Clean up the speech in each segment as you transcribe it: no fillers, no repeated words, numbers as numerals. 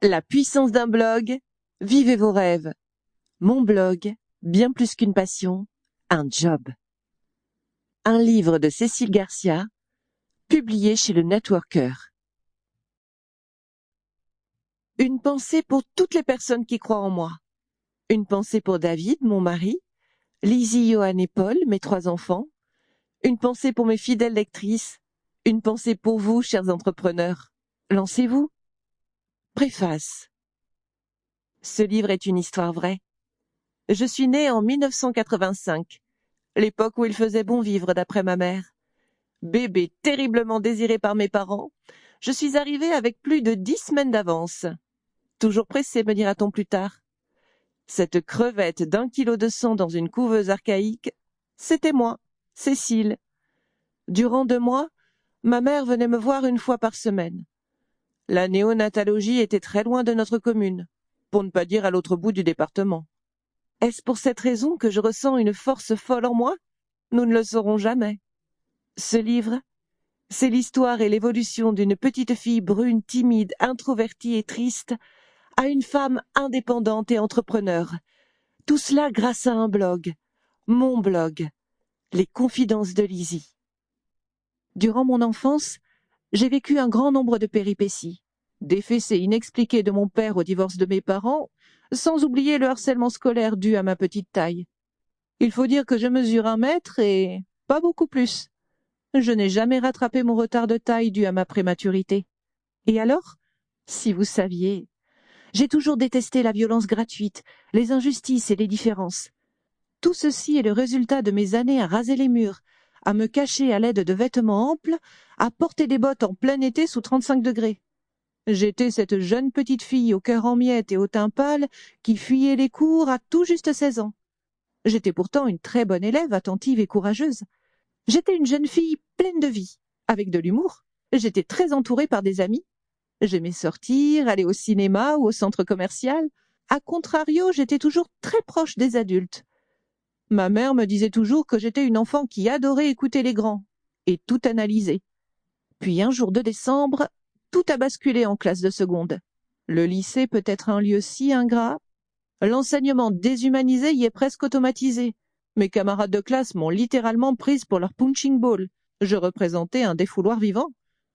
La puissance d'un blog, vivez vos rêves. Mon blog, bien plus qu'une passion, un job. Un livre de Cécile Garcia, publié chez le Networker. Une pensée pour toutes les personnes qui croient en moi. Une pensée pour David, mon mari, Lizzie, Johan et Paul, mes 3 enfants. Une pensée pour mes fidèles lectrices. Une pensée pour vous, chers entrepreneurs. Lancez-vous. Préface. Ce livre est une histoire vraie. Je suis née en 1985, l'époque où il faisait bon vivre d'après ma mère. Bébé terriblement désiré par mes parents, je suis arrivée avec plus de 10 semaines d'avance. Toujours pressée, me dira-t-on plus tard. Cette crevette d'1 kilo de sang dans une couveuse archaïque, c'était moi, Cécile. Durant 2 mois, ma mère venait me voir 1 fois par semaine. La néonatologie était très loin de notre commune, pour ne pas dire à l'autre bout du département. Est-ce pour cette raison que je ressens une force folle en moi? Nous ne le saurons jamais. Ce livre, c'est l'histoire et l'évolution d'une petite fille brune, timide, introvertie et triste, à une femme indépendante et entrepreneur. Tout cela grâce à un blog, mon blog, Les Confidences de Lizzie. Durant mon enfance, j'ai vécu un grand nombre de péripéties. Des fessées inexpliquées de mon père au divorce de mes parents, sans oublier le harcèlement scolaire dû à ma petite taille. Il faut dire que je mesure 1 mètre et pas beaucoup plus. Je n'ai jamais rattrapé mon retard de taille dû à ma prématurité. Et alors, si vous saviez, j'ai toujours détesté la violence gratuite, les injustices et les différences. Tout ceci est le résultat de mes années à raser les murs, à me cacher à l'aide de vêtements amples, à porter des bottes en plein été sous 35 degrés. J'étais cette jeune petite fille au cœur en miettes et au teint pâle qui fuyait les cours à tout juste 16 ans. J'étais pourtant une très bonne élève, attentive et courageuse. J'étais une jeune fille pleine de vie, avec de l'humour. J'étais très entourée par des amis. J'aimais sortir, aller au cinéma ou au centre commercial. A contrario, j'étais toujours très proche des adultes. Ma mère me disait toujours que j'étais une enfant qui adorait écouter les grands et tout analyser. Puis un jour de décembre, tout a basculé en classe de seconde. Le lycée peut être un lieu si ingrat. L'enseignement déshumanisé y est presque automatisé. Mes camarades de classe m'ont littéralement prise pour leur punching ball. Je représentais un défouloir vivant.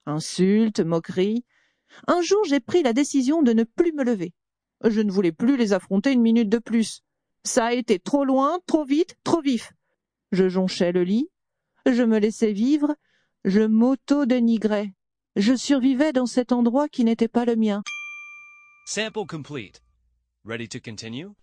Insultes, moqueries. Un jour, j'ai pris la décision de ne plus me lever. Je ne voulais plus les affronter 1 minute de plus. Ça a été trop loin, trop vite, trop vif. Je jonchais le lit. Je me laissais vivre. Je m'auto-dénigrais. Je survivais dans cet endroit qui n'était pas le mien. Sample complete. Ready to continue?